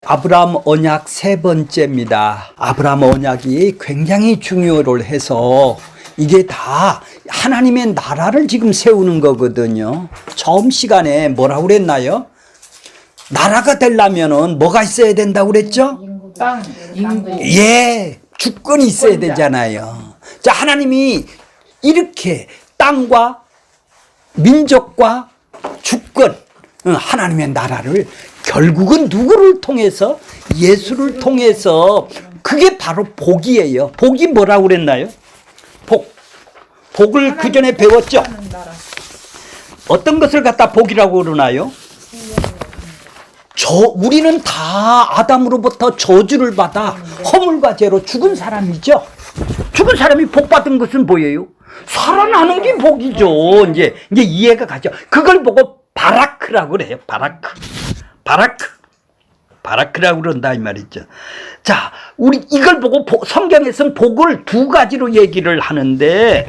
아브라함 언약 세 번째입니다. 아브라함 언약이 굉장히 중요를 해서 이게 다 하나님의 나라를 지금 세우는 거거든요. 처음 시간에 뭐라고 그랬나요? 나라가 되려면은 뭐가 있어야 된다고 그랬죠? 땅, 인구. 예, 주권이 있어야 되잖아요. 자, 하나님이 이렇게 땅과 민족과 주권, 하나님의 나라를 결국은 누구를 통해서? 예수를 통해서. 그게 바로 복이에요. 복이 뭐라고 그랬나요? 복. 복을 그 전에 배웠죠? 어떤 것을 갖다 복이라고 그러나요? 우리는 다 아담으로부터 저주를 받아 허물과 죄로 죽은 사람이죠. 죽은 사람이 복 받은 것은 뭐예요? 살아나는 게 복이죠. 이제 이해가 가죠. 그걸 보고 바라크라고 그래요. 바라크라고 그런다 이 말이죠. 자, 우리 이걸 보고 성경에서는 복을 두 가지로 얘기를 하는데,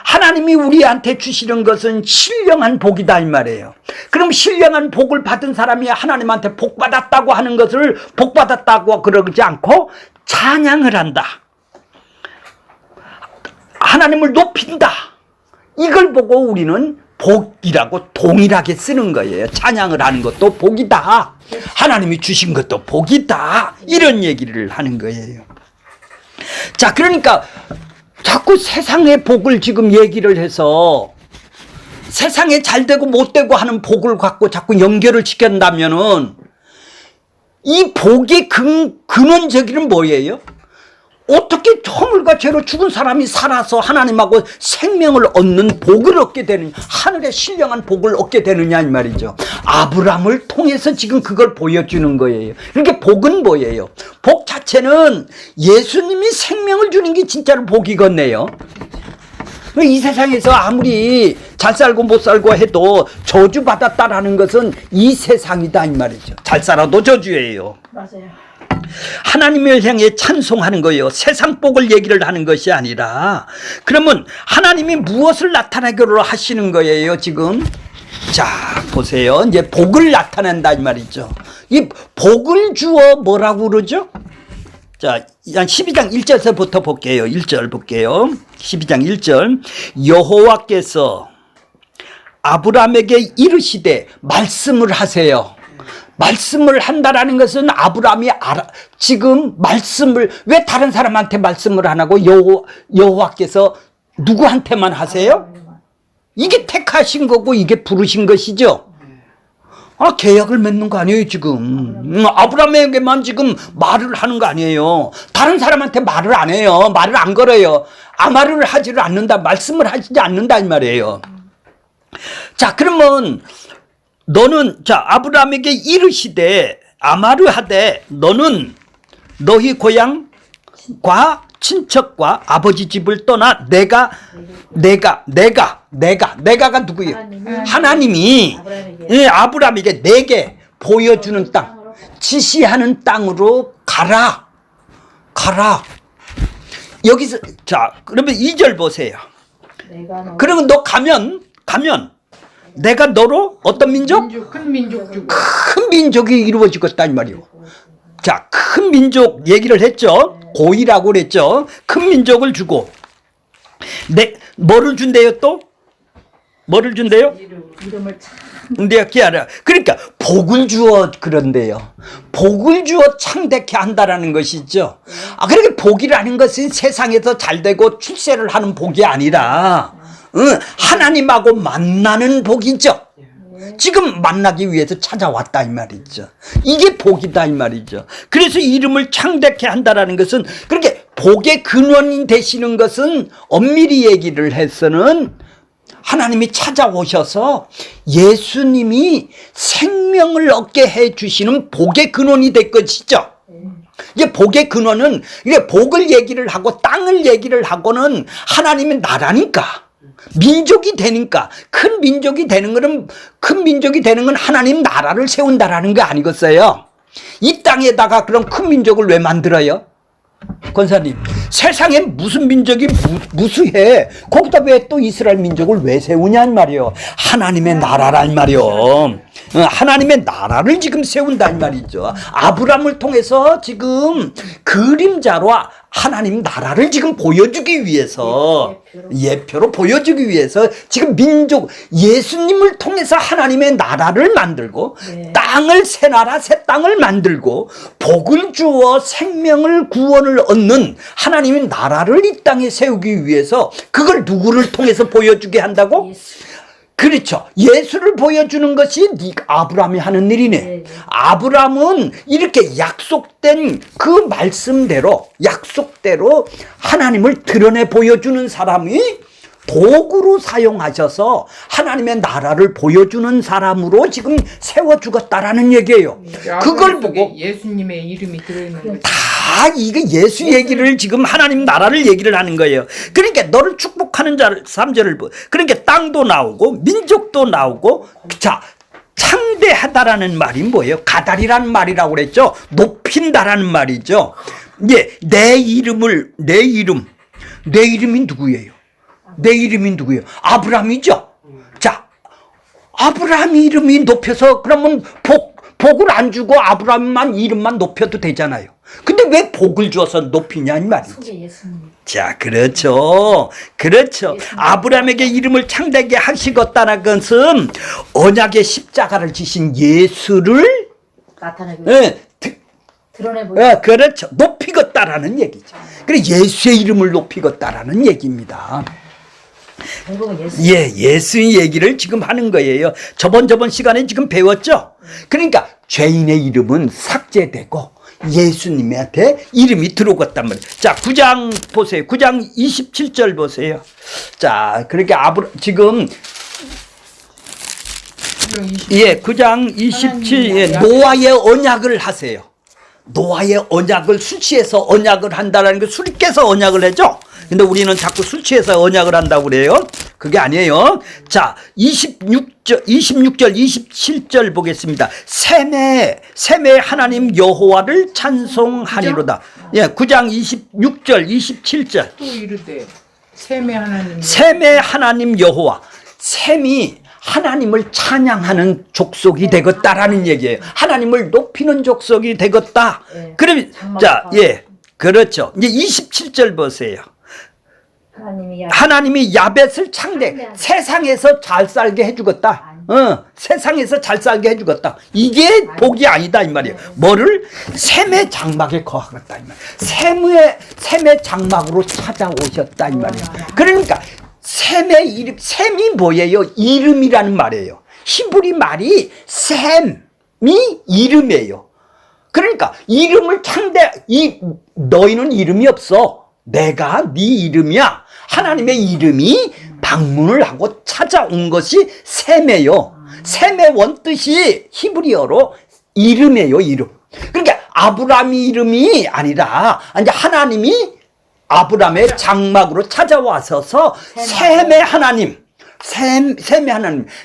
하나님이 우리한테 주시는 것은 신령한 복이다 이 말이에요. 그럼 신령한 복을 받은 사람이 하나님한테 복 받았다고 하는 것을 복 받았다고 그러지 않고 찬양을 한다. 하나님을 높인다. 이걸 보고 우리는 복이라고 동일하게 쓰는 거예요. 찬양을 하는 것도 복이다. 하나님이 주신 것도 복이다. 이런 얘기를 하는 거예요. 자, 그러니까 자꾸 세상의 복을 지금 얘기를 해서 세상에 잘되고 못되고 하는 복을 갖고 자꾸 연결을 시킨다면은 이 복의 근원적인 뭐예요? 어떻게 허물과 죄로 죽은 사람이 살아서 하나님하고 생명을 얻는 복을 얻게 되느냐, 하늘의 신령한 복을 얻게 되느냐 이 말이죠. 아브라함을 통해서 지금 그걸 보여주는 거예요. 그러니까 복은 뭐예요? 복 자체는 예수님이 생명을 주는 게 진짜로 복이겠네요. 이 세상에서 아무리 잘 살고 못 살고 해도 저주받았다라는 것은 이 세상이다 이 말이죠. 잘 살아도 저주예요. 맞아요. 하나님을 향해 찬송하는 거예요. 세상 복을 얘기를 하는 것이 아니라. 그러면 하나님이 무엇을 나타내기로 하시는 거예요 지금? 자, 보세요. 이제 복을 나타낸다 이 말이죠. 이 복을 주어 뭐라고 그러죠? 자, 12장 1절부터 볼게요. 1절 볼게요. 12장 1절. 여호와께서 아브라함에게 이르시되 말씀을 하세요. 말씀을 한다라는 것은 아브라함이 지금 말씀을, 왜 다른 사람한테 말씀을 안 하고 여호와께서 누구한테만 하세요? 이게 택하신 거고 이게 부르신 것이죠. 계약을 맺는 거 아니에요 지금. 아브라함에게만 지금 말을 하는 거 아니에요. 다른 사람한테 말을 안 해요. 말을 안 걸어요. 말을 하지를 않는다. 말씀을 하지 않는다 이 말이에요. 자, 그러면 너는, 자, 아브라함에게 이르시되 아마르하되 너는 너희 고향과 친척과 아버지 집을 떠나 내가가 누구예요? 하나님이 아브라함에게 내게 보여주는 땅, 지시하는 땅으로 가라. 여기서, 자, 그러면 2절 보세요. 그러면 너 가면 내가 너로 어떤 민족? 큰 민족 주고. 큰 민족이 이루어지겠다 이 말이요. 자, 큰 민족 얘기를 했죠. 고이라고 그랬죠. 큰 민족을 주고 뭐를 준대요 또? 뭐를 준대요? 이름을 참. 그러니까 복을 주어 그런데요. 복을 주어 창대케 한다라는 것이죠. 그러니까 복이라는 것은 세상에서 잘되고 출세를 하는 복이 아니라 하나님하고 만나는 복이죠. 지금 만나기 위해서 찾아왔다 이 말이죠. 이게 복이다 이 말이죠. 그래서 이름을 창대케 한다라는 것은, 그렇게 복의 근원이 되시는 것은 엄밀히 얘기를 해서는 하나님이 찾아오셔서 예수님이 생명을 얻게 해주시는 복의 근원이 될 것이죠. 이제 복의 근원은, 이게 복을 얘기를 하고 땅을 얘기를 하고는 하나님의 나라니까, 민족이 되니까, 큰 민족이 되는 건 하나님 나라를 세운다라는 게 아니겠어요? 이 땅에다가 그럼 큰 민족을 왜 만들어요? 권사님, 세상에 무슨 민족이 무수해. 거기다 왜 또 이스라엘 민족을 왜 세우냐는 말이요. 하나님의 나라란 말이요. 하나님의 나라를 지금 세운다는 말이죠. 아브라함을 통해서 지금 그림자로 하나님 나라를 지금 보여주기 위해서, 예표로 보여주기 위해서 지금 민족, 예수님을 통해서 하나님의 나라를 만들고, 땅을 새 나라 새 땅을 만들고 복을 주어 생명을 구원을 얻는 하나님의 나라를 이 땅에 세우기 위해서 그걸 누구를 통해서 보여주게 한다고? 그렇죠. 예수를 보여주는 것이 아브라함이 하는 일이네. 아브라함은 이렇게 약속된 그 말씀대로, 약속대로 하나님을 드러내 보여주는 사람이 도구로 사용하셔서 하나님의 나라를 보여주는 사람으로 지금 세워 죽었다라는 얘기예요. 그걸 보고 예수님의 이름이 들어있는 거죠. 다 이게 예수 얘기를 지금 하나님 나라를 얘기를 하는 거예요. 그러니까 너를 축복하는 자를 3절을 보. 그러니까 땅도 나오고 민족도 나오고 자 창대하다라는 말이 뭐예요? 가다리라는 말이라고 그랬죠. 높인다라는 말이죠. 예, 내 이름이 누구예요? 내 이름이 누구예요? 아브라함이죠. 자, 아브라함 이름이 높여서 그러면 복을 안 주고 아브라함만 이름만 높여도 되잖아요. 근데 왜 복을 줘서 높이냐 이 말이죠. 자, 그렇죠. 그렇죠. 아브라함에게 이름을 창대하게 하시겠다는 것은 언약의 십자가를 지신 예수를 나타내고 드러내보여. 그렇죠. 높이겠다라는 얘기죠. 그래 예수의 이름을 높이겠다라는 얘기입니다. 예수의 얘기를 지금 하는 거예요. 저번 시간에 지금 배웠죠? 그러니까 죄인의 이름은 삭제되고 예수님한테 이름이 들어갔단 말이에요. 자, 9장 보세요. 9장 27절 보세요. 자, 그러니까 지금 9장 27, 노아의 언약을 하세요. 노아의 언약을 술 취해서 언약을 한다라는 게 술 깨서 언약을 하죠. 근데 우리는 자꾸 술 취해서 언약을 한다고 그래요. 그게 아니에요. 자, 26절, 27절 보겠습니다. 셈의 하나님 여호와를 찬송하리로다. 예, 9장 26절, 27절. 또 이르되 셈의 하나님 여호와. 셈이 하나님을 찬양하는 족속이 되겠다라는 얘기예요. 하나님을 높이는 족속이 되겠다. 그럼 자, 예, 그렇죠. 이제 27절 보세요. 하나님이 야벳을 세상에서 잘 살게 해주겠다. 세상에서 잘 살게 해주겠다. 이게 복이 아니다 이 말이에요. 뭐를? 셈의 장막에 거하겠다 이 말이에요. 셈의 장막으로 찾아오셨다 이 말이에요. 그러니까 셈의 이름, 셈이 뭐예요? 이름이라는 말이에요. 히브리 말이 셈이 이름이에요. 그러니까 이름을 너희는 이름이 없어. 내가 네 이름이야. 하나님의 이름이 방문을 하고 찾아온 것이 셈이에요. 셈의 원뜻이 히브리어로 이름이에요, 이름. 그러니까 아브라함이 이름이 아니라 이제 하나님이 아브라함의 장막으로 찾아와서서 셈의 하나님.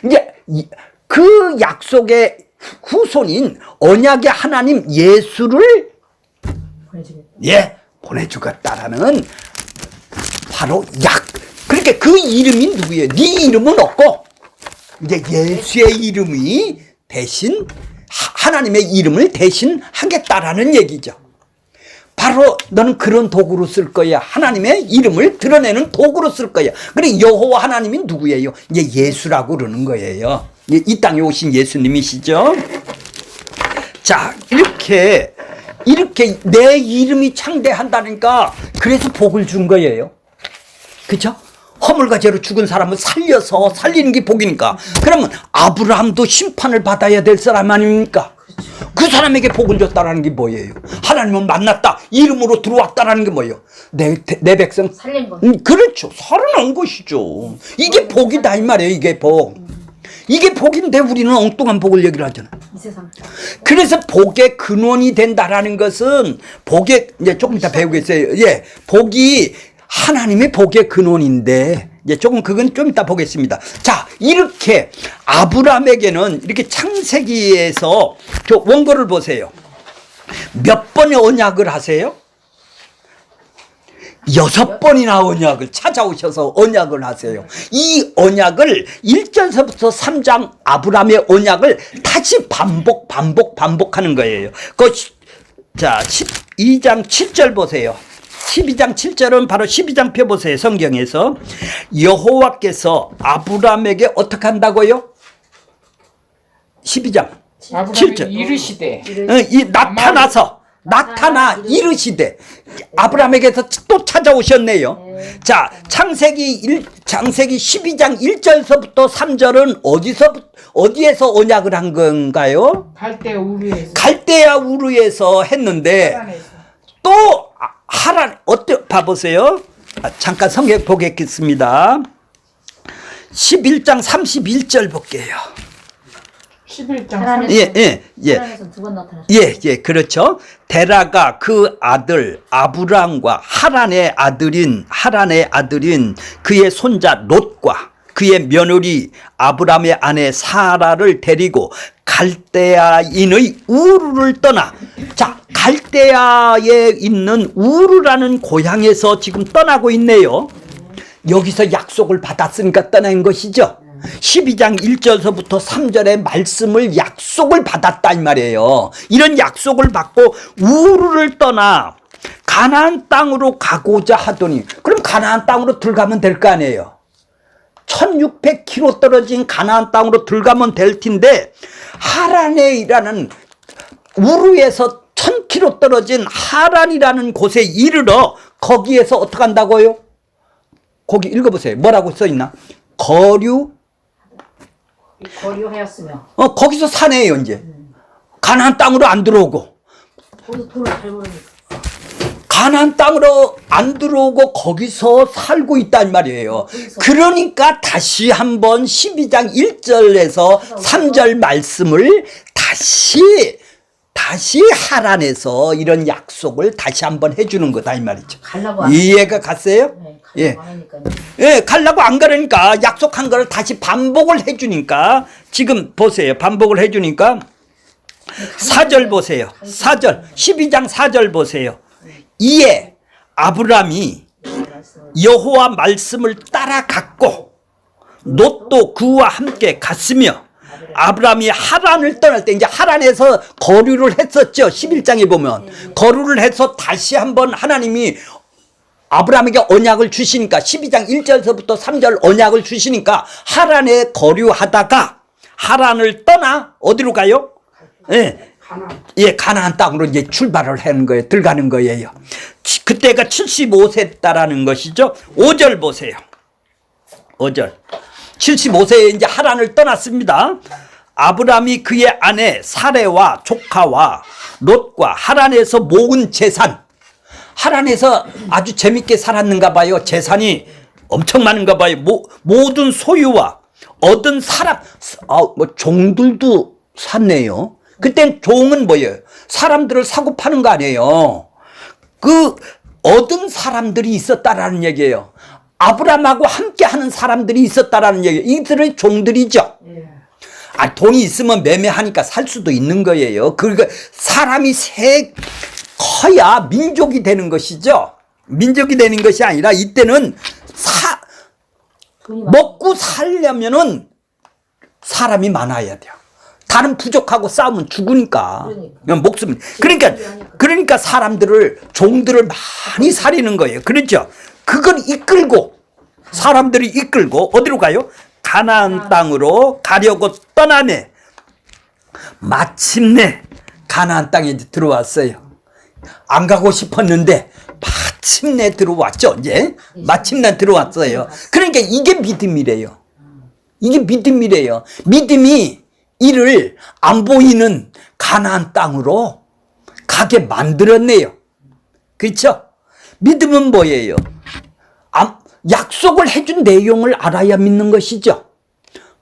이제 그 약속의 후손인 언약의 하나님 예수를 보내주겠다라는 바로 그러니까 그 이름이 누구예요? 네 이름은 없고 이제 예수의 이름이 대신 하나님의 이름을 대신 하겠다라는 얘기죠. 바로 너는 그런 도구로 쓸 거야. 하나님의 이름을 드러내는 도구로 쓸 거야. 그래 여호와 하나님이 누구예요? 이제 예수라고 그러는 거예요. 이 땅에 오신 예수님이시죠. 자, 이렇게 내 이름이 창대한다니까 그래서 복을 준 거예요. 그렇죠? 허물과 죄로 죽은 사람을 살려서 살리는 게 복이니까. 그러면 아브라함도 심판을 받아야 될 사람 아닙니까? 그 사람에게 복을 줬다라는 게 뭐예요? 하나님은 만났다. 이름으로 들어왔다라는 게 뭐예요? 내 백성 살린 거. 그렇죠. 살아난 것이죠. 이게 복이다 이 말이에요. 이게 복. 이게 복인데 우리는 엉뚱한 복을 얘기를 하잖아요. 이 세상. 그래서 복의 근원이 된다라는 것은 이제 조금 이따 배우겠어요. 예, 복이 하나님의 복의 근원인데 이제 조금 그건 좀 이따 보겠습니다. 자, 이렇게 아브라함에게는 이렇게 창세기에서 저 원고를 보세요. 몇 번의 언약을 하세요? 6번이나 언약을 찾아오셔서 언약을 하세요. 이 언약을 1절서부터 3장 아브라함의 언약을 다시 반복하는 거예요. 자, 12장 7절 보세요. 12장 7절은 바로 12장 펴보세요. 성경에서 여호와께서 아브라함에게 어떻게 한다고요? 12장 아브라함이 7절 이르시되 나타나 이르시되 아브라함에게서 또 찾아오셨네요. 자, 창세기 12장 1절서부터 3절은 어디에서 언약을 한 건가요? 갈대아 우르에서 했는데 또 하란 봐보세요. 잠깐 성경 보겠습니다. 11장 31절 볼게요. 11장 예. 두번 나타났어요. 예, 그렇죠. 데라가 그 아들 아브람과 하란의 아들인 그의 손자 롯과 그의 며느리 아브람의 아내 사라를 데리고 갈대아인의 우르를 떠나. 자, 갈대아에 있는 우르라는 고향에서 지금 떠나고 있네요. 여기서 약속을 받았으니까 떠난 것이죠. 12장 1절서부터 3절의 말씀을 약속을 받았다 이 말이에요. 이런 약속을 받고 우르를 떠나 가나안 땅으로 가고자 하더니, 그럼 가나안 땅으로 들어가면 될 거 아니에요. 1600km 떨어진 가나안 땅으로 들어가면 될 텐데, 하란이라는 우르에서 1000km 떨어진 하란이라는 곳에 이르러 거기에서 어떻게 한다고요? 거기 읽어보세요. 뭐라고 써있나? 거류하였으며. 거기서 사네요, 이제. 가나안 땅으로 안 들어오고. 거기서 돈을 잘 벌으니까. 가나안 땅으로 안 들어오고 거기서 살고 있단 말이에요. 그러니까 다시 한번 12장 1절에서 3절 말씀을 다시 하란에서 이런 약속을 다시 한번 해주는 거다 이 말이죠. 이해가 갔어요? 네, 예, 가려고 안 가려니까 약속한 걸 다시 반복을 해주니까, 지금 보세요. 반복을 해주니까 4절 보세요. 4절 12장 4절 보세요. 이에 아브람이 여호와 말씀을 따라갔고 롯도 그와 함께 갔으며, 아브람이 하란을 떠날 때 이제 하란에서 거류를 했었죠. 11장에 보면 거류를 해서 다시 한번 하나님이 아브람에게 언약을 주시니까 12장 1절서부터 3절 언약을 주시니까 하란에 거류하다가 하란을 떠나 어디로 가요? 가나안 땅으로 이제 출발을 하는 거예요. 들어가는 거예요. 그때가 75세다라는 것이죠. 5절 보세요. 5절. 75세에 이제 하란을 떠났습니다. 아브람이 그의 아내 사레와 조카와 롯과 하란에서 모은 재산, 하란에서 아주 재밌게 살았는가 봐요. 재산이 엄청 많은가 봐요. 모든 소유와 얻은 사람, 종들도 샀네요. 그땐 종은 뭐예요? 사람들을 사고 파는 거 아니에요. 그 얻은 사람들이 있었다라는 얘기예요. 아브람하고 함께 하는 사람들이 있었다라는 얘기예요. 이들의 종들이죠. 돈이 있으면 매매하니까 살 수도 있는 거예요. 그러니까 사람이 커야 민족이 되는 것이죠. 민족이 되는 것이 아니라 이때는 먹고 살려면은 사람이 많아야 돼요. 다른 부족하고 싸우면 죽으니까. 목숨. 그러니까 사람들을, 종들을 많이 살리는 거예요. 그렇죠? 그걸 사람들이 이끌고 어디로 가요? 가나안 땅으로 가려고 떠나네. 마침내 가나안 땅에 들어왔어요. 안 가고 싶었는데 마침내 들어왔죠. 이제 마침내 들어왔어요. 그러니까 이게 믿음이래요. 이게 믿음이래요. 믿음이 이를 안 보이는 가나안 땅으로 가게 만들었네요. 그렇죠? 믿음은 뭐예요? 약속을 해준 내용을 알아야 믿는 것이죠.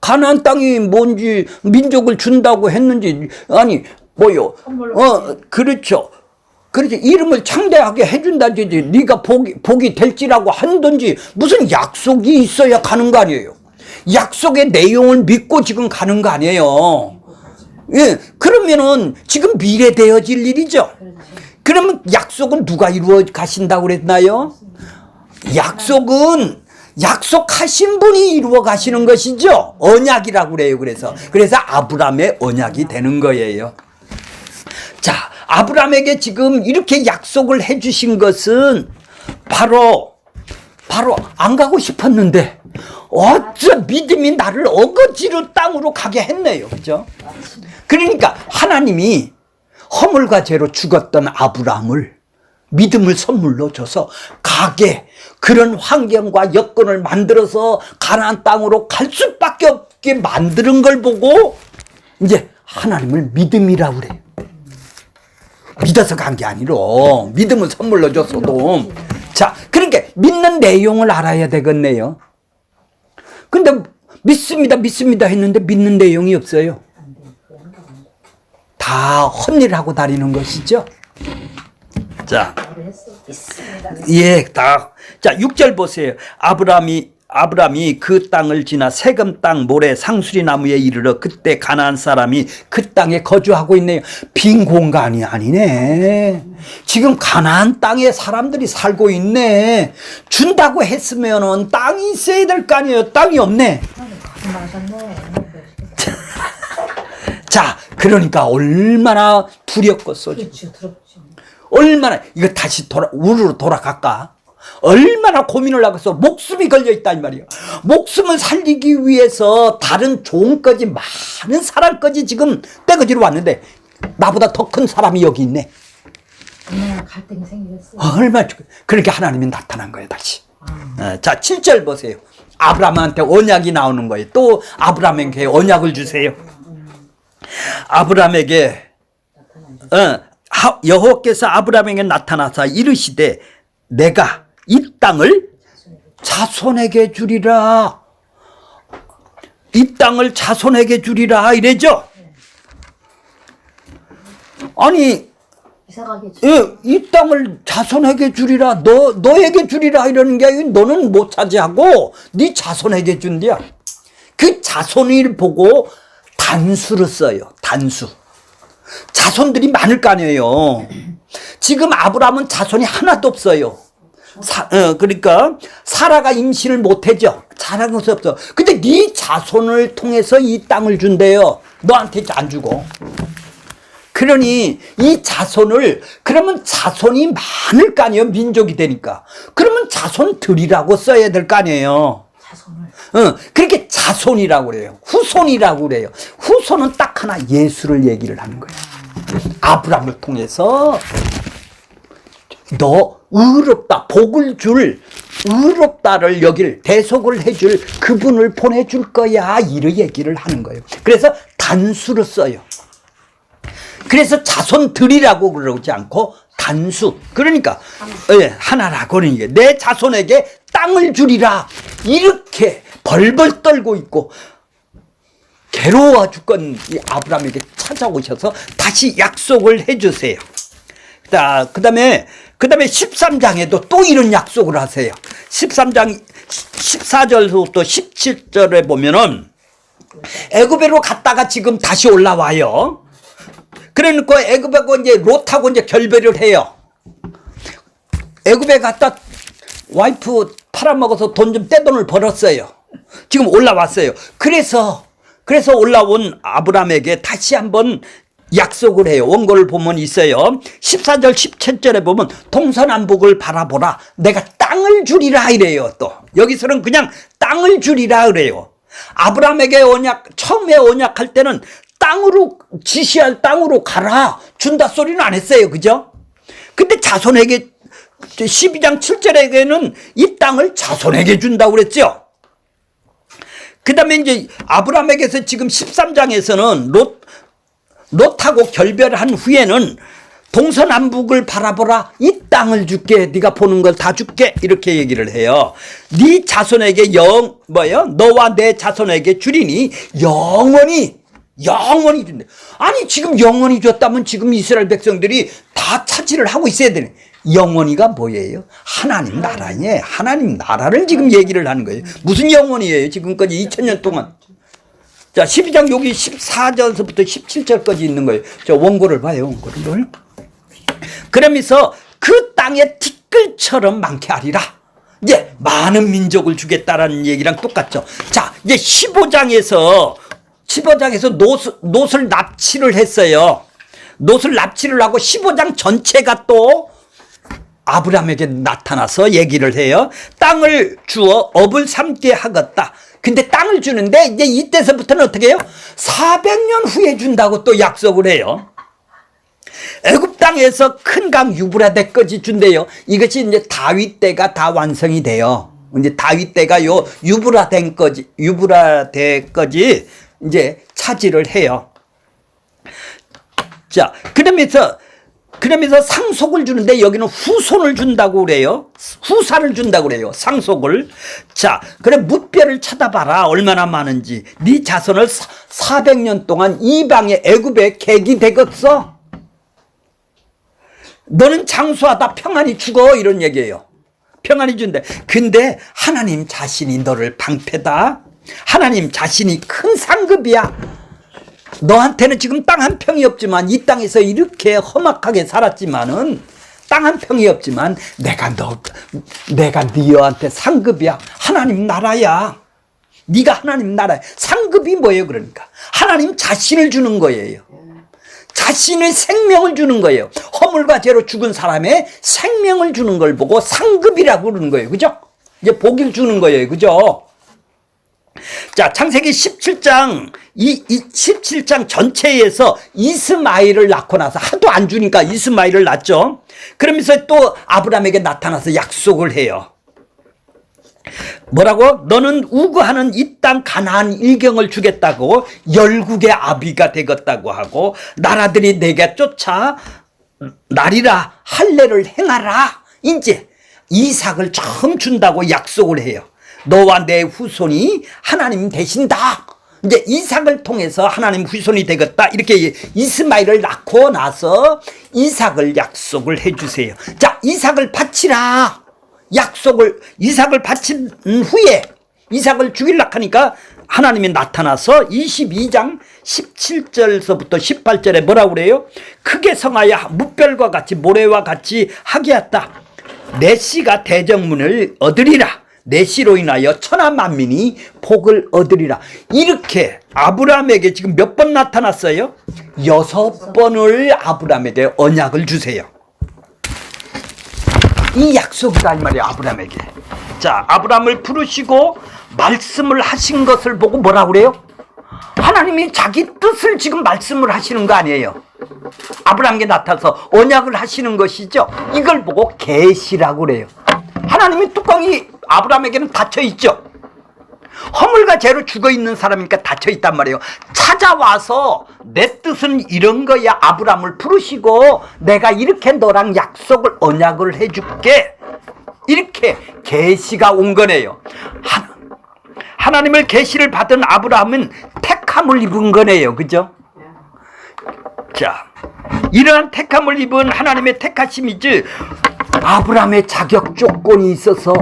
가나안 땅이 뭔지, 민족을 준다고 했는지, 그렇죠. 이름을 창대하게 해준다든지, 네가 복이 될지라고 한든지, 무슨 약속이 있어야 가는 거 아니에요. 약속의 내용을 믿고 지금 가는 거 아니에요. 예, 그러면은 지금 미래 되어질 일이죠. 그러면 약속은 누가 이루어 가신다고 그랬나요? 약속은 약속하신 분이 이루어 가시는 것이죠. 언약이라고 그래요. 그래서 아브라함의 언약이 되는 거예요. 자, 아브라함에게 지금 이렇게 약속을 해 주신 것은 바로 안 가고 싶었는데 어째 믿음이 나를 어거지로 땅으로 가게 했네요. 그죠? 그러니까 하나님이 허물과 죄로 죽었던 아브라함을 믿음을 선물로 줘서 가게 그런 환경과 여건을 만들어서 가나안 땅으로 갈 수밖에 없게 만드는 걸 보고 이제 하나님을 믿음이라고 그래요. 믿어서 간 게 아니로 믿음을 선물로 줬어도. 자, 그러니까 믿는 내용을 알아야 되겠네요. 근데 믿습니다 했는데 믿는 내용이 없어요. 다 헛일하고 다니는 것이죠. 자, 예, 다. 자, 6절 보세요. 아브라함이 그 땅을 지나 세금 땅 모래 상수리 나무에 이르러 그때 가나안 사람이 그 땅에 거주하고 있네요. 빈 공간이 아니네. 지금 가나안 땅에 사람들이 살고 있네. 준다고 했으면은 땅이 있어야 될 거 아니에요. 땅이 없네. 자, 그러니까 얼마나 두렵겠어. 얼마나 이거 다시 우르로 돌아갈까? 얼마나 고민을 하겠어. 목숨이 걸려있단 말이야. 목숨을 살리기 위해서 다른 종까지 많은 사람까지 지금 떼거지로 왔는데 나보다 더 큰 사람이 여기 있네. 얼마나 갈등이 생기겠어. 얼마나 그렇게 하나님이 나타난 거예요. 다시. 자, 7절 보세요. 아브라함한테 언약이 나오는 거예요. 또 아브라함에게 언약을 주세요. 아브라함에게 여호와께서 아브라함에게 나타나사 이르시되 내가 이 땅을 자손에게 주리라. 이 땅을 자손에게 주리라 이래죠. 아니 이 땅을 자손에게 주리라. 너에게 주리라 이러는 게 아니고 너는 못 차지하고 네 자손에게 준대요. 그 자손을 보고 단수를 써요. 단수. 자손들이 많을 거 아니에요. 지금 아브라함은 자손이 하나도 없어요. 그러니까 사라가 임신을 못하죠. 잘한 것이 없어. 근데 네 자손을 통해서 이 땅을 준대요. 너한테 안 주고. 그러니 이 자손을 그러면 자손이 많을 거 아니에요. 민족이 되니까. 그러면 자손들이라고 써야 될 거 아니에요. 자손을. 그렇게 자손이라고 그래요. 후손이라고 그래요. 후손은 딱 하나 예수를 얘기를 하는 거예요. 아브라함을 통해서 너 의롭다, 복을 줄 의롭다를 여길 대속을 해줄 그분을 보내줄 거야 이런 얘기를 하는 거예요. 그래서 단수로 써요. 그래서 자손들이라고 그러지 않고 단수. 그러니까 하나라고 그러니까 내 자손에게 땅을 주리라 이렇게 벌벌 떨고 있고 괴로워 죽건 이 아브라함에게 찾아오셔서 다시 약속을 해주세요. 자, 그 다음에 13장에도 또 이런 약속을 하세요. 13장 14절부터 17절에 보면은 애굽으로 갔다가 지금 다시 올라와요. 그러니까 애굽하고 이제 롯하고 이제 결별을 해요. 애굽에 갔다 와이프 팔아먹어서 돈 좀 떼돈을 벌었어요. 지금 올라왔어요. 그래서 올라온 아브라함에게 다시 한번 약속을 해요. 원고를 보면 있어요. 14절 17절에 보면 동서남북을 바라보라 내가 땅을 주리라 이래요. 또 여기서는 그냥 땅을 주리라 그래요. 아브라함에게 처음에 언약할 때는 땅으로 지시할 땅으로 가라 준다 소리는 안 했어요. 그죠? 근데 자손에게 12장 7절에게는 이 땅을 자손에게 준다고 그랬죠. 그 다음에 이제 아브라함에게서 지금 13장에서는 롯하고 결별한 후에는 동서남북을 바라보라 이 땅을 줄게 네가 보는 걸 다 줄게 이렇게 얘기를 해요. 네 자손에게 너와 내 자손에게 주리니 영원히 준대. 아니 지금 영원히 줬다면 지금 이스라엘 백성들이 다 차지를 하고 있어야 되네. 영원히가 뭐예요? 하나님 나라에 하나님 나라를 지금 얘기를 하는 거예요. 무슨 영원이에요? 지금까지 2000년 동안. 자, 12장 여기 14절부터 17절까지 있는 거예요. 저 원고를 봐요. 원고를. 그러면서 그 땅에 티끌처럼 많게 하리라. 이제 많은 민족을 주겠다라는 얘기랑 똑같죠. 자, 이제 15장에서 롯을 납치를 했어요. 롯을 납치를 하고 15장 전체가 또 아브라함에게 나타나서 얘기를 해요. 땅을 주어 업을 삼게 하겠다. 근데 땅을 주는데 이제 이때서부터는 어떻게 해요? 400년 후에 준다고 또 약속을 해요. 애굽 땅에서 큰 강 유브라데까지 준대요. 이것이 이제 다윗 때가 다 완성이 돼요. 이제 다윗 때가 요 유브라데까지 이제 차지를 해요. 자, 그러면서 상속을 주는데 여기는 후손을 준다고 그래요. 후사를 준다고 그래요. 상속을. 자, 그래 뭇별을 쳐다봐라. 얼마나 많은지. 네 자손을 400년 동안 이방의 애굽에 객이 되겠어. 너는 장수하다 평안히 죽어. 이런 얘기예요. 평안히 준대. 근데 하나님 자신이 너를 방패다. 하나님 자신이 큰 상급이야. 너한테는 지금 땅 한 평이 없지만 이 땅에서 이렇게 험악하게 살았지만은 땅 한 평이 없지만 내가 너한테 상급이야. 하나님 나라야. 네가 하나님 나라야. 상급이 뭐예요? 그러니까 하나님 자신을 주는 거예요. 자신의 생명을 주는 거예요. 허물과 죄로 죽은 사람의 생명을 주는 걸 보고 상급이라고 그러는 거예요. 그죠? 이제 복을 주는 거예요. 그죠? 자, 창세기 17장, 이 17장 전체에서 이스마엘을 낳고 나서 하도 안 주니까 이스마엘을 낳죠. 그러면서 또 아브라함에게 나타나서 약속을 해요. 뭐라고? 너는 우거하는 이 땅 가나안 일경을 주겠다고, 열국의 아비가 되겠다고 하고, 나라들이 내게 쫓아 나리라 할례를 행하라. 이제 이삭을 처음 준다고 약속을 해요. 너와 내 후손이 하나님 되신다. 이제 이삭을 통해서 하나님 후손이 되겠다. 이렇게 이스마엘을 낳고 나서 이삭을 약속을 해주세요. 자, 이삭을 바치라. 이삭을 바친 후에 이삭을 죽이려고 하니까 하나님이 나타나서 22장 17절서부터 18절에 뭐라고 그래요? 크게 성하여 뭇별과 같이 모래와 같이 하게 했다. 내 씨가 대적문을 얻으리라. 내 씨로 인하여 천하 만민이 복을 얻으리라. 이렇게 아브라함에게 지금 몇 번 나타났어요? 6번을 아브라함에게 언약을 주세요. 이 약속이다 이 말이에요. 아브라함에게. 자, 아브라함을 부르시고 말씀을 하신 것을 보고 뭐라고 그래요? 하나님이 자기 뜻을 지금 말씀을 하시는 거 아니에요. 아브라함에게 나타나서 언약을 하시는 것이죠. 이걸 보고 계시라고 그래요. 하나님의 뚜껑이 아브라함에게는 닫혀 있죠. 허물과 죄로 죽어 있는 사람이니까 닫혀 있단 말이에요. 찾아와서 내 뜻은 이런 거야. 아브라함을 부르시고 내가 이렇게 너랑 약속을 언약을 해줄게. 이렇게 계시가 온 거네요. 하나님을 계시를 받은 아브라함은 택함을 입은 거네요. 그죠? 자, 이러한 택함을 입은 하나님의 택하심이지 아브라함의 자격 조건이 있어서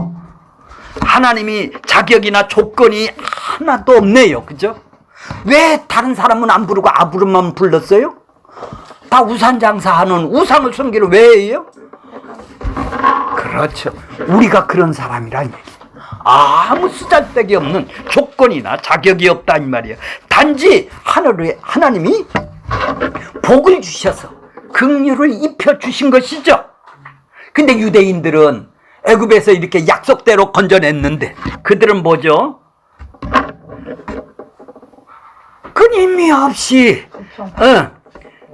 하나님이 자격이나 조건이 하나도 없네요. 그죠? 왜 다른 사람은 안 부르고 아브라함만 불렀어요? 다 우상 장사하는 우상을 섬기는 왜 해요? 그렇죠. 우리가 그런 사람이라니. 아무 쓰잘데기 없는 조건이나 자격이 없다 이 말이에요. 단지 하나님이 복을 주셔서 긍휼을 입혀 주신 것이죠. 근데 유대인들은 애굽에서 이렇게 약속대로 건져냈는데 그들은 뭐죠? 끊임없이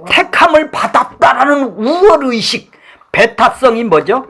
택함을 받았다라는 우월의식, 배타성이 뭐죠?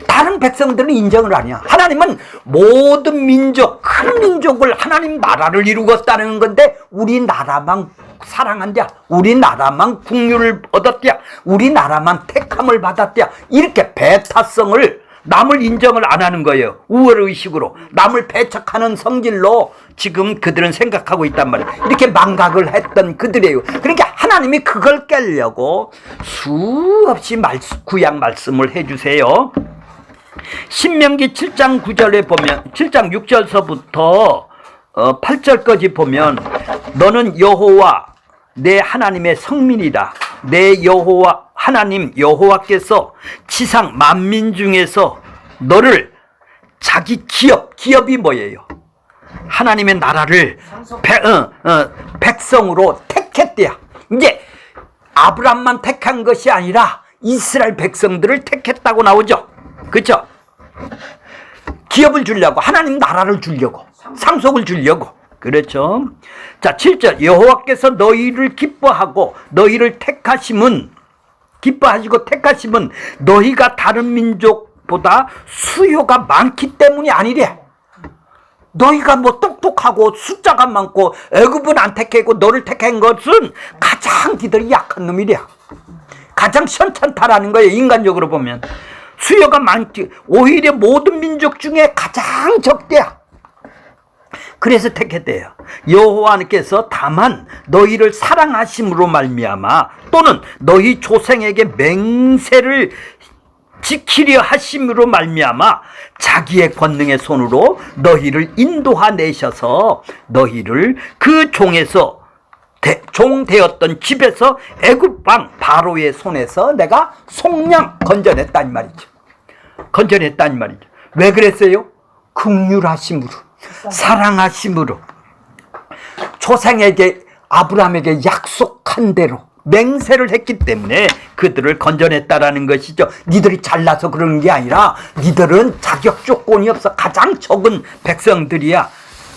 다른 백성들은 인정을 안 해요. 하나님은 모든 민족, 큰 민족을 하나님 나라를 이루었다는 건데 우리나라만 사랑한다, 우리나라만 국률을 얻었다, 우리나라만 택함을 받았다, 이렇게 배타성을, 남을 인정을 안 하는 거예요. 우월의식으로 남을 배척하는 성질로 지금 그들은 생각하고 있단 말이에요. 이렇게 망각을 했던 그들이에요. 그러니까 하나님이 그걸 깨려고 수없이 구약 말씀을 해주세요. 신명기 7장 9절에 보면, 7장 6절서부터 8절까지 보면 너는 여호와 내 하나님의 성민이다. 내 여호와 하나님 여호와께서 지상 만민 중에서 너를 자기 기업이 뭐예요? 하나님의 나라를 백성으로 택했대야. 이제 아브람만 택한 것이 아니라 이스라엘 백성들을 택했다고 나오죠. 그렇죠? 기업을 주려고, 하나님 나라를 주려고, 상속을 주려고. 그렇죠? 자, 7절. 여호와께서 너희를 기뻐하고 너희를 기뻐하시고 택하심은 너희가 다른 민족보다 수요가 많기 때문이 아니래. 너희가 뭐 똑똑하고 숫자가 많고 애굽은 안 택하고 너를 택한 것은 가장 니들이 약한 놈이래. 가장 현찮다라는 거예요. 인간적으로 보면 수요가 많지, 오히려 모든 민족 중에 가장 적대야. 그래서 택했대요. 여호와께서 다만 너희를 사랑하심으로 말미암아 또는 너희 조상에게 맹세를 지키려 하심으로 말미암아 자기의 권능의 손으로 너희를 인도하내셔서 너희를 그 종에서 종 되었던 집에서 애굽 왕 바로의 손에서 내가 속량 건져냈단 말이죠. 건져냈단 말이죠. 왜 그랬어요? 긍휼하심으로, 사랑하심으로, 조상에게 아브라함에게 약속한 대로 맹세를 했기 때문에 그들을 건져냈다라는 것이죠. 니들이 잘나서 그러는 게 아니라 니들은 자격 조건이 없어. 가장 적은 백성들이야.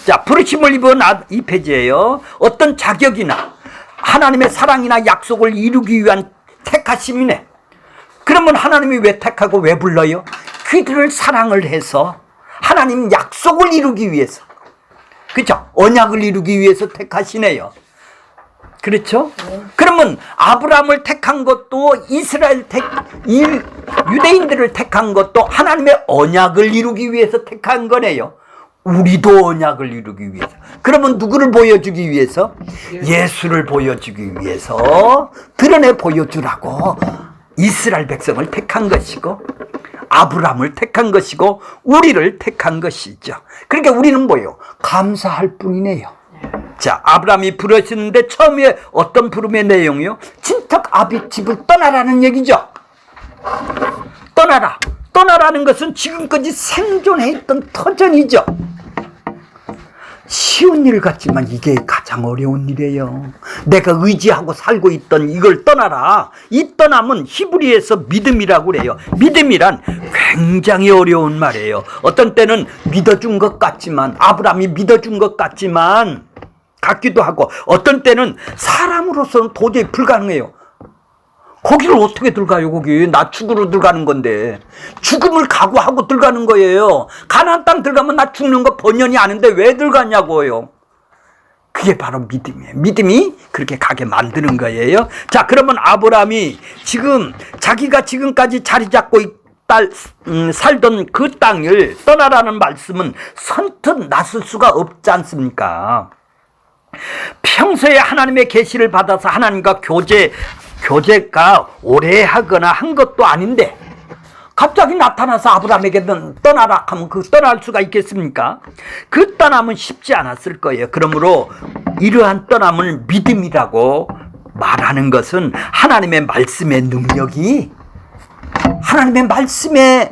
자, 부르심을 입은 이 페이지예요. 어떤 자격이나 하나님의 사랑이나 약속을 이루기 위한 택하심이네. 그러면 하나님이 왜 택하고 왜 불러요? 그들을 사랑을 해서 하나님 약속을 이루기 위해서, 그렇죠? 언약을 이루기 위해서 택하시네요. 그렇죠? 그러면 아브라함을 택한 것도 유대인들을 택한 것도 하나님의 언약을 이루기 위해서 택한 거네요. 우리도 언약을 이루기 위해서. 그러면 누구를 보여주기 위해서? 예수를 보여주기 위해서 드러내 보여주라고 이스라엘 백성을 택한 것이고 아브라함을 택한 것이고 우리를 택한 것이죠. 그러니까 우리는 뭐예요? 감사할 뿐이네요. 자, 아브라함이 부르시는데 처음에 어떤 부름의 내용이요? 친척 아비 집을 떠나라는 얘기죠. 떠나라. 떠나라는 것은 지금까지 생존해 있던 터전이죠. 쉬운 일 같지만 이게 가장 어려운 일이에요. 내가 의지하고 살고 있던 이걸 떠나라. 이 떠남은 히브리에서 믿음이라고 그래요. 믿음이란 굉장히 어려운 말이에요. 어떤 때는 믿어준 것 같지만, 아브라함이 믿어준 것 같기도 하고, 어떤 때는 사람으로서는 도저히 불가능해요. 거기를 어떻게 들어가요? 거기 나 죽으러 들어가는 건데 죽음을 각오하고 들어가는 거예요. 가나안 땅 들어가면 나 죽는 거 번연히 아는데 왜 들어가냐고요. 그게 바로 믿음이에요. 믿음이 그렇게 가게 만드는 거예요. 자, 그러면 아브라함이 지금 자기가 지금까지 자리 잡고 살던 그 땅을 떠나라는 말씀은 선뜻 나설 수가 없지 않습니까? 평소에 하나님의 계시를 받아서 하나님과 교제가 오래 하거나 한 것도 아닌데 갑자기 나타나서 아브라함에게 떠나라 하면 그 떠날 수가 있겠습니까? 그 떠남은 쉽지 않았을 거예요. 그러므로 이러한 떠남을 믿음이라고 말하는 것은 하나님의 말씀의 능력이, 하나님의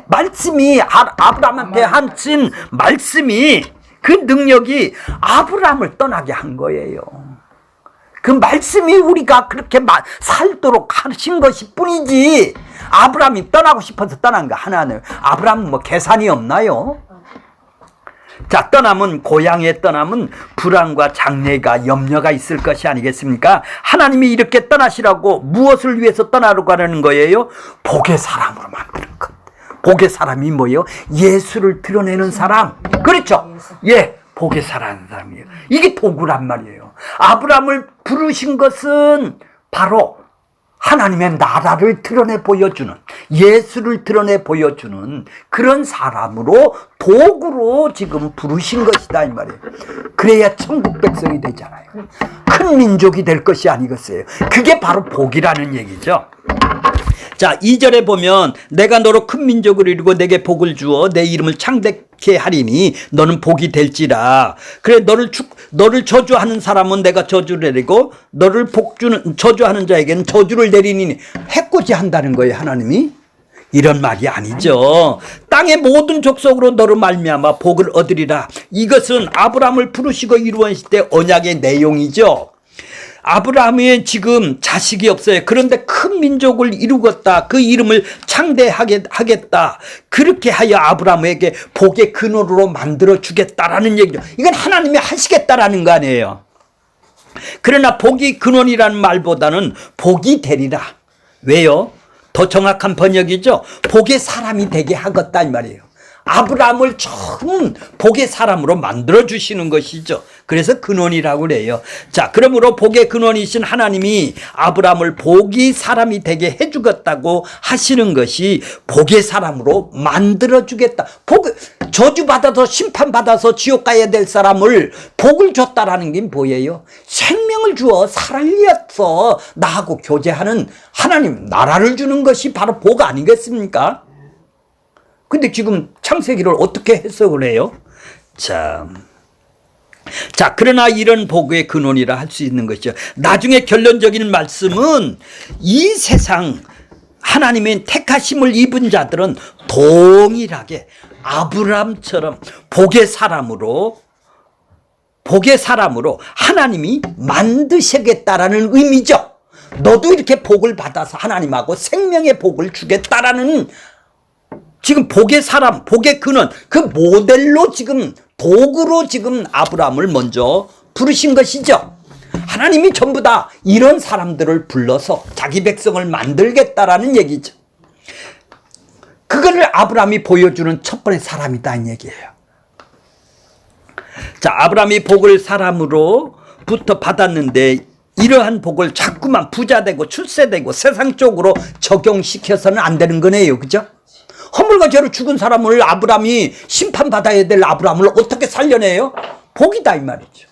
말씀이 아브라함한테 하신 말씀이, 그 능력이 아브라함을 떠나게 한 거예요. 그 말씀이 우리가 그렇게 살도록 하신 것이 뿐이지, 아브라함이 떠나고 싶어서 떠난 거 하나는, 아브라함은 뭐 계산이 없나요? 자, 고향에 떠남은 불안과 장래가 염려가 있을 것이 아니겠습니까? 하나님이 이렇게 떠나시라고 무엇을 위해서 떠나려고 하는 거예요? 복의 사람으로 만드는 것. 복의 사람이 뭐예요? 예수를 드러내는 사람. 그렇죠? 예, 복의 사람이에요. 이게 도구란 말이에요. 아브라함을 부르신 것은 바로 하나님의 나라를 드러내 보여주는, 예수를 드러내 보여주는 그런 사람으로, 도구로 지금 부르신 것이다 이 말이에요. 그래야 천국 백성이 되잖아요. 큰 민족이 될 것이 아니겠어요. 그게 바로 복이라는 얘기죠. 자, 2절에 보면 내가 너로 큰 민족을 이루고 내게 복을 주어 내 이름을 어떻게 하리니 너는 복이 될지라. 그래 너를 저주하는 사람은 내가 저주를 내리고 너를 저주하는 자에게는 저주를 내리니 해코지한다는 거예요. 하나님이. 이런 말이 아니죠. 땅의 모든 족속으로 너로 말미암아 복을 얻으리라. 이것은 아브라함을 부르시고 이루었을 때 언약의 내용이죠. 아브라함이 지금 자식이 없어요. 그런데 큰 민족을 이루겠다. 그 이름을 창대하겠다. 그렇게 하여 아브라함에게 복의 근원으로 만들어 주겠다라는 얘기죠. 이건 하나님이 하시겠다라는 거 아니에요. 그러나 복이 근원이라는 말보다는 복이 되리라. 왜요? 더 정확한 번역이죠. 복의 사람이 되게 하겠다 이 말이에요. 아브라함을 처음 복의 사람으로 만들어 주시는 것이죠. 그래서 근원이라고 그래요. 자, 그러므로 복의 근원이신 하나님이 아브라함을 복의 사람이 되게 해주겠다고 하시는 것이 복의 사람으로 만들어 주겠다. 저주받아서 심판받아서 지옥 가야 될 사람을 복을 줬다라는 게 뭐예요? 생명을 주어 살려서 나하고 교제하는 하나님 나라를 주는 것이 바로 복 아니겠습니까? 근데 지금 창세기를 어떻게 해석을 해요? 자, 그러나 이런 복의 근원이라 할 수 있는 것이죠. 나중에 결론적인 말씀은 이 세상 하나님의 택하심을 입은 자들은 동일하게 아브라함처럼 복의 사람으로 하나님이 만드시겠다라는 의미죠. 너도 이렇게 복을 받아서 하나님하고 생명의 복을 주겠다라는 지금 복의 사람, 복의 근원, 그 모델로 지금 도구로 지금 아브라함을 먼저 부르신 것이죠. 하나님이 전부 다 이런 사람들을 불러서 자기 백성을 만들겠다라는 얘기죠. 그거를 아브라함이 보여주는 첫 번째 사람이다 이 얘기예요. 자, 아브라함이 복을 사람으로부터 받았는데 이러한 복을 자꾸만 부자되고 출세되고 세상 쪽으로 적용시켜서는 안 되는 거네요. 그죠? 허물과 죄로 죽은 사람을 아브라함이 심판받아야 될 아브라함을 어떻게 살려내요? 복이다 이 말이죠.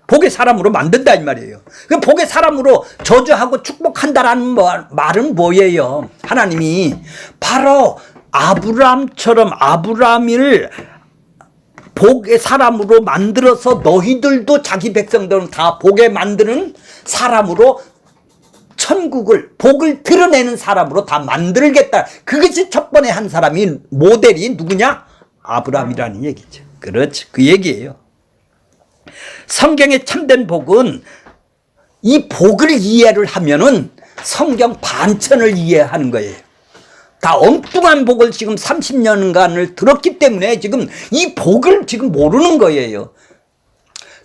복의 사람으로 만든다 이 말이에요. 그 복의 사람으로 저주하고 축복한다라는 말은 뭐예요? 하나님이 바로 아브라함처럼 아브라함을 복의 사람으로 만들어서 너희들도 자기 백성들은 다 복에 만드는 사람으로 천국을 복을 드러내는 사람으로 다 만들겠다. 그것이 첫 번에 한 사람이 모델이 누구냐? 아브라함이라는 얘기죠. 그렇지. 그 얘기예요. 성경의 참된 복은 이 복을 이해를 하면은 성경 반천을 이해하는 거예요. 다 엉뚱한 복을 지금 30년간을 들었기 때문에 지금 이 복을 지금 모르는 거예요.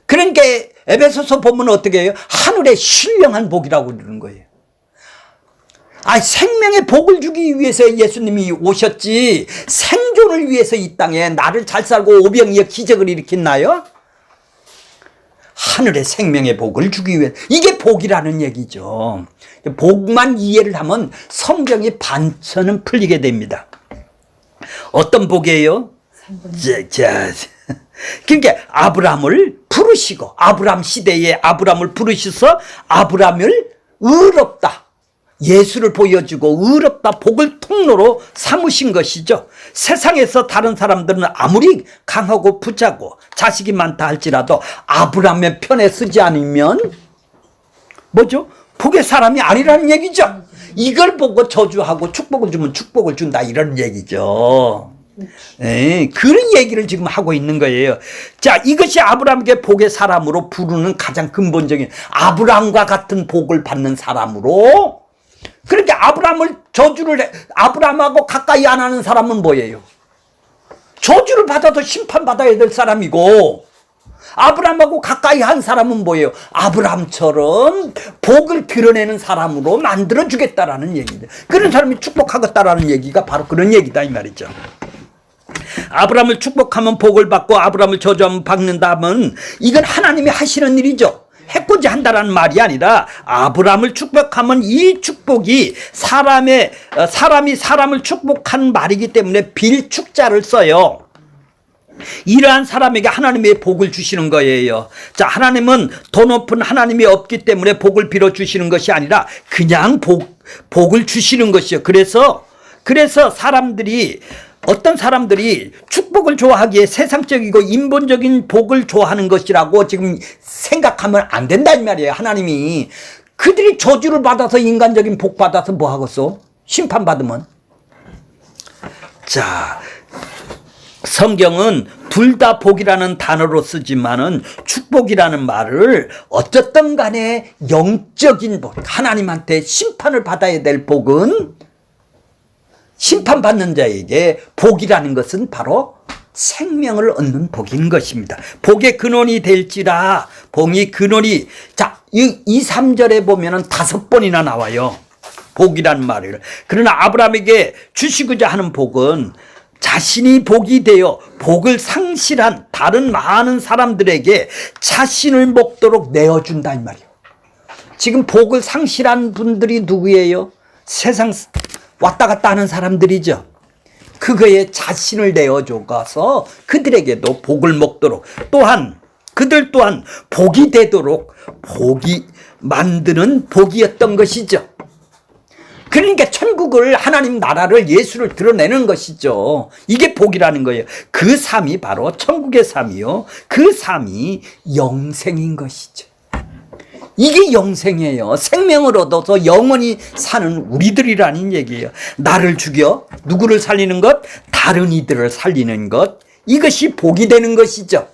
그러니까 에베소서 보면 어떻게 해요? 하늘의 신령한 복이라고 그러는 거예요. 생명의 복을 주기 위해서 예수님이 오셨지 생존을 위해서 이 땅에 나를 잘 살고 오병이어 기적을 일으켰나요? 하늘의 생명의 복을 주기 위해 이게 복이라는 얘기죠. 복만 이해를 하면 성경의 반천은 풀리게 됩니다. 어떤 복이에요? 그러니까 아브라함을 부르시고 아브라함 시대에 아브라함을 부르셔서 아브라함을 의롭다. 예수를 보여주고 의롭다 복을 통로로 삼으신 것이죠. 세상에서 다른 사람들은 아무리 강하고 부자고 자식이 많다 할지라도 아브라함의 편에 서지 않으면 뭐죠? 복의 사람이 아니라는 얘기죠. 이걸 보고 저주하고 축복을 주면 축복을 준다 이런 얘기죠. 그런 얘기를 지금 하고 있는 거예요. 자, 이것이 아브라함에게 복의 사람으로 부르는 가장 근본적인 아브라함과 같은 복을 받는 사람으로. 그러니까 아브라함을 아브라함하고 가까이 안 하는 사람은 뭐예요? 저주를 받아도 심판받아야 될 사람이고 아브라함하고 가까이 한 사람은 뭐예요? 아브라함처럼 복을 드러내는 사람으로 만들어주겠다라는 얘기죠. 그런 사람이 축복하겠다라는 얘기가 바로 그런 얘기다 이 말이죠. 아브라함을 축복하면 복을 받고 아브라함을 저주하면 받는다면 이건 하나님이 하시는 일이죠. 해코지 한다라는 말이 아니라 아브라함을 축복하면 이 축복이 사람이 사람을 축복한 말이기 때문에 빌축자를 써요. 이러한 사람에게 하나님의 복을 주시는 거예요. 자, 하나님은 더 높은 하나님이 없기 때문에 복을 빌어 주시는 것이 아니라 그냥 복을 주시는 것이요. 그래서 사람들이 어떤 사람들이 축복을 좋아하기에 세상적이고 인본적인 복을 좋아하는 것이라고 지금 생각하면 안 된다 이 말이에요. 하나님이 그들이 저주를 받아서 인간적인 복 받아서 뭐 하겠어? 심판받으면. 자, 성경은 둘 다 복이라는 단어로 쓰지만은 축복이라는 말을 어쨌든 간에 영적인 복, 하나님한테 심판을 받아야 될 복은 심판받는 자에게 복이라는 것은 바로 생명을 얻는 복인 것입니다. 복의 근원이 될지라, 복이 근원이, 자, 이 3절에 보면은 5번이나 나와요. 복이라는 말을. 그러나 아브라함에게 주시고자 하는 복은 자신이 복이 되어 복을 상실한 다른 많은 사람들에게 자신을 먹도록 내어준다 이 말이에요. 지금 복을 상실한 분들이 누구예요? 세상 왔다 갔다 하는 사람들이죠. 그거에 자신을 내어줘서 그들에게도 복을 먹도록, 또한 그들 또한 복이 되도록 복이 만드는 복이었던 것이죠. 그러니까 천국을, 하나님 나라를, 예수를 드러내는 것이죠. 이게 복이라는 거예요. 그 삶이 바로 천국의 삶이요, 그 삶이 영생인 것이죠. 이게 영생이에요. 생명을 얻어서 영원히 사는 우리들이라는 얘기예요. 나를 죽여 누구를 살리는 것? 다른 이들을 살리는 것. 이것이 복이 되는 것이죠.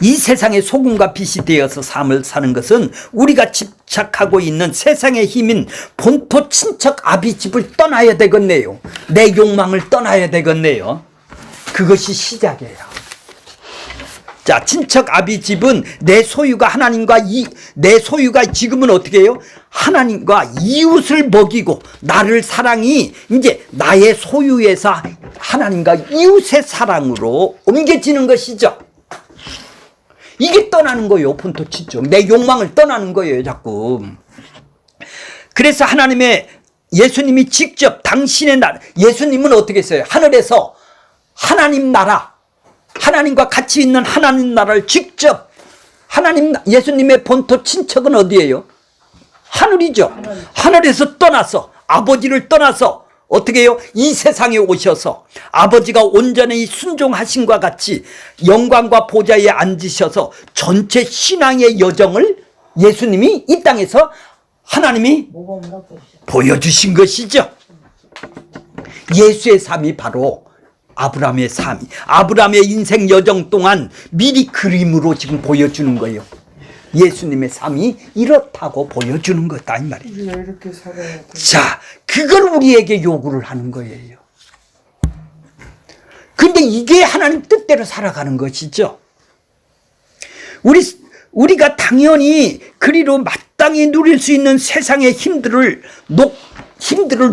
이 세상의 소금과 빛이 되어서 삶을 사는 것은 우리가 집착하고 있는 세상의 힘인 본토 친척 아비 집을 떠나야 되겠네요. 내 욕망을 떠나야 되겠네요. 그것이 시작이에요. 자, 친척 아비 집은 내 소유가 하나님과 내 소유가 지금은 어떻게 해요? 하나님과 이웃을 먹이고, 나를 사랑이 이제 나의 소유에서 하나님과 이웃의 사랑으로 옮겨지는 것이죠. 이게 떠나는 거예요. 본토 친척. 내 욕망을 떠나는 거예요. 자꾸. 그래서 예수님이 직접 당신의 나라, 예수님은 어떻게 했어요? 하늘에서 하나님 나라, 하나님과 같이 있는 하나님 나라를 직접, 예수님의 본토 친척은 어디예요? 하늘이죠. 하늘에서 떠나서, 아버지를 떠나서 어떻게 해요? 이 세상에 오셔서 아버지가 온전히 순종하신과 같이 영광과 보좌에 앉으셔서 전체 신앙의 여정을 예수님이 이 땅에서 하나님이 보여주신 것이죠. 예수의 삶이 바로 아브라함의 삶이, 아브라함의 인생 여정 동안 미리 그림으로 지금 보여주는 거예요. 예수님의 삶이 이렇다고 보여주는 거다 이 말이에요. 이렇게 살아야 돼. 자, 그걸 우리에게 요구를 하는 거예요. 근데 이게 하나님 뜻대로 살아가는 것이죠. 우리가 당연히 그리로 마땅히 누릴 수 있는 세상의 힘들을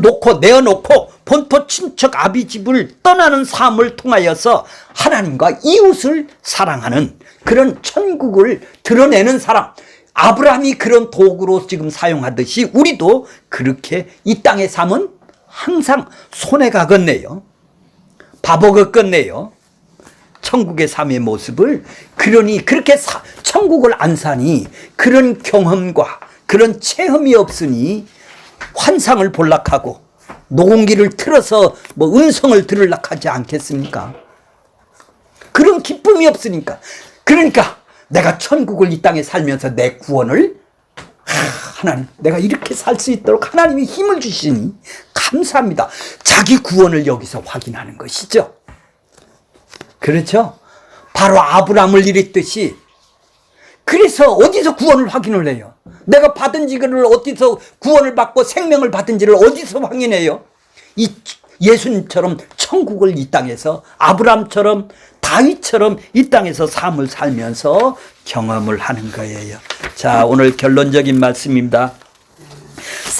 놓고 내어놓고 본토 친척 아비 집을 떠나는 삶을 통하여서 하나님과 이웃을 사랑하는 그런 천국을 드러내는 사람, 아브라함이 그런 도구로 지금 사용하듯이 우리도 그렇게 이 땅의 삶은 항상 손해가 걷네요. 바보가 걷네요. 천국의 삶의 모습을, 그러니 그렇게 천국을 안 사니 그런 경험과 그런 체험이 없으니 환상을 볼락하고 녹음기를 틀어서 뭐 음성을 들으려고 하지 않겠습니까? 그런 기쁨이 없으니까. 그러니까 내가 천국을 이 땅에 살면서 내 구원을 하나님, 내가 이렇게 살 수 있도록 하나님이 힘을 주시니 감사합니다. 자기 구원을 여기서 확인하는 것이죠. 그렇죠? 바로 아브라함을 이랬듯이, 그래서 어디서 구원을 확인을 해요? 내가 받은지를 어디서 구원을 받고 생명을 받은지를 어디서 확인해요? 이 예수님처럼 천국을 이 땅에서, 아브라함처럼 다윗처럼 이 땅에서 삶을 살면서 경험을 하는 거예요. 자, 오늘 결론적인 말씀입니다.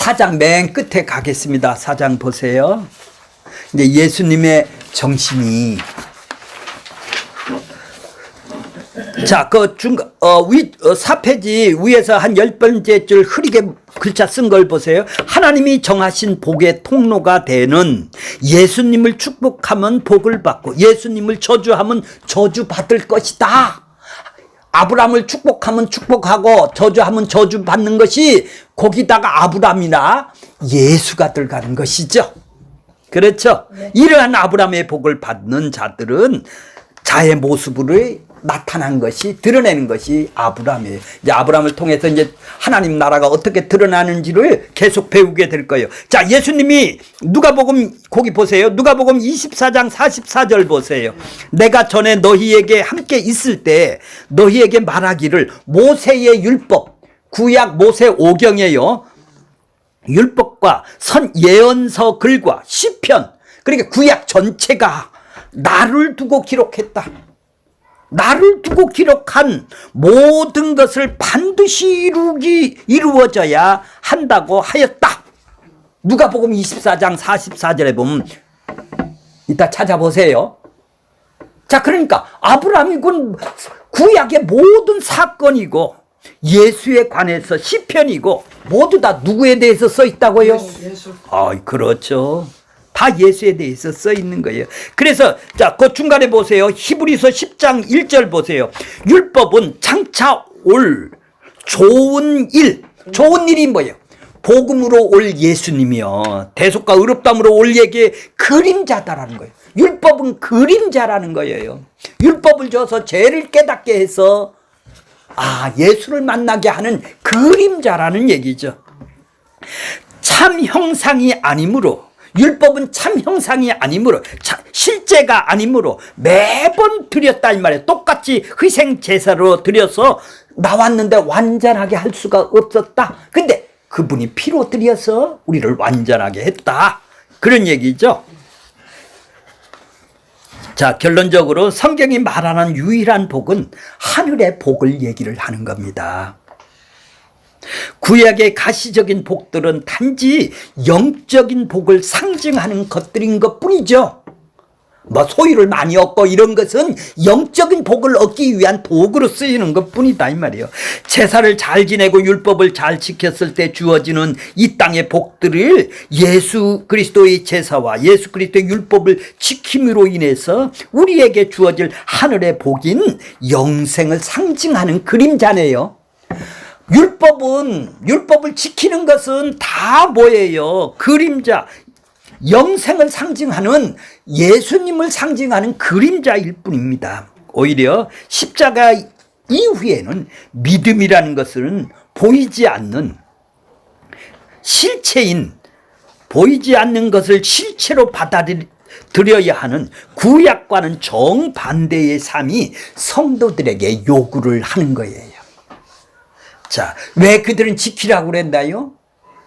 4장 맨 끝에 가겠습니다. 4장 보세요. 이제 예수님의 정신이, 자, 그 4페이지 위에서 한 10번째 줄 흐리게 글자 쓴 걸 보세요. 하나님이 정하신 복의 통로가 되는, 예수님을 축복하면 복을 받고 예수님을 저주하면 저주받을 것이다. 아브라함을 축복하면 축복하고 저주하면 저주받는 것이, 거기다가 아브라함이나 예수가 들어가는 것이죠. 그렇죠? 이러한 아브라함의 복을 받는 자들은 자의 모습으로 나타난 것이, 드러내는 것이 아브라함이에요. 이제 아브라함을 통해서 이제 하나님 나라가 어떻게 드러나는지를 계속 배우게 될 거예요. 자, 예수님이 누가복음 거기 보세요. 누가복음 24장 44절 보세요. 내가 전에 너희에게 함께 있을 때 너희에게 말하기를 모세의 율법, 구약 모세 오경에요. 율법과 선 예언서 글과 시편, 그러니까 구약 전체가 나를 두고 기록했다. 나를 두고 기록한 모든 것을 반드시 이루어져야 한다고 하였다. 누가복음 24장 44절에 보면 이따 찾아보세요. 자, 그러니까 아브라함이군 구약의 모든 사건이고 예수에 관해서 시편이고 모두 다 누구에 대해서 써 있다고요? 예수. 그렇죠. 다 예수에 대해서 써 있는 거예요. 그래서 자, 그 중간에 보세요. 히브리서 10장 1절 보세요. 율법은 장차 올 좋은 일. 좋은 일이 뭐예요? 복음으로 올 예수님이요. 대속과 의롭다함으로 올 얘기의 그림자다라는 거예요. 율법은 그림자라는 거예요. 율법을 줘서 죄를 깨닫게 해서 예수를 만나게 하는 그림자라는 얘기죠. 참 형상이 아니므로, 율법은 참 형상이 아니므로, 실제가 아니므로 매번 드렸다 이 말이에요. 똑같이 희생 제사로 드려서 나왔는데 완전하게 할 수가 없었다. 근데 그분이 피로 드려서 우리를 완전하게 했다. 그런 얘기죠. 자, 결론적으로 성경이 말하는 유일한 복은 하늘의 복을 얘기를 하는 겁니다. 구약의 가시적인 복들은 단지 영적인 복을 상징하는 것들인 것뿐이죠. 소유를 많이 얻고 이런 것은 영적인 복을 얻기 위한 도구로 쓰이는 것뿐이다 이 말이에요. 제사를 잘 지내고 율법을 잘 지켰을 때 주어지는 이 땅의 복들을 예수 그리스도의 제사와 예수 그리스도의 율법을 지킴으로 인해서 우리에게 주어질 하늘의 복인 영생을 상징하는 그림자네요. 율법을 지키는 것은 다 뭐예요? 그림자. 영생을 상징하는 예수님을 상징하는 그림자일 뿐입니다. 오히려 십자가 이후에는 믿음이라는 것은 보이지 않는 실체인, 보이지 않는 것을 실체로 받아들여야 하는 구약과는 정반대의 삶이 성도들에게 요구를 하는 거예요. 자, 왜 그들은 지키라고 그랬나요?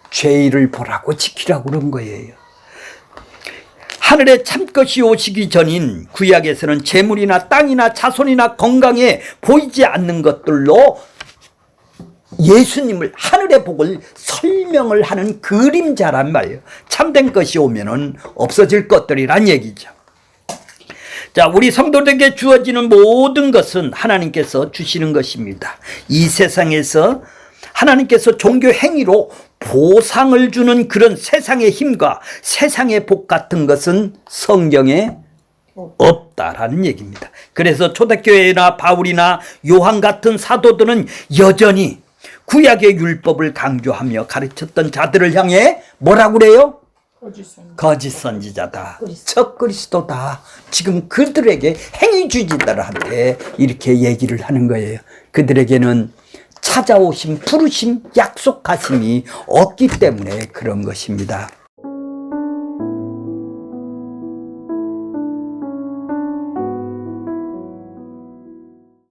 죄를 보라고 지키라고 그런 거예요. 하늘의 참것이 오시기 전인 구약에서는 재물이나 땅이나 자손이나 건강에 보이지 않는 것들로 예수님을, 하늘의 복을 설명을 하는 그림자란 말이에요. 참된 것이 오면은 없어질 것들이란 얘기죠. 자, 우리 성도들에게 주어지는 모든 것은 하나님께서 주시는 것입니다. 이 세상에서 하나님께서 종교 행위로 보상을 주는 그런 세상의 힘과 세상의 복 같은 것은 성경에 없다라는 얘기입니다. 그래서 초대교회나 바울이나 요한 같은 사도들은 여전히 구약의 율법을 강조하며 가르쳤던 자들을 향해 뭐라고 그래요? 거짓 선지자다. 적그리스도다. 지금 그들에게 행위주의자들한테 이렇게 얘기를 하는 거예요. 그들에게는 찾아오신 부르심, 약속하심이 없기 때문에 그런 것입니다.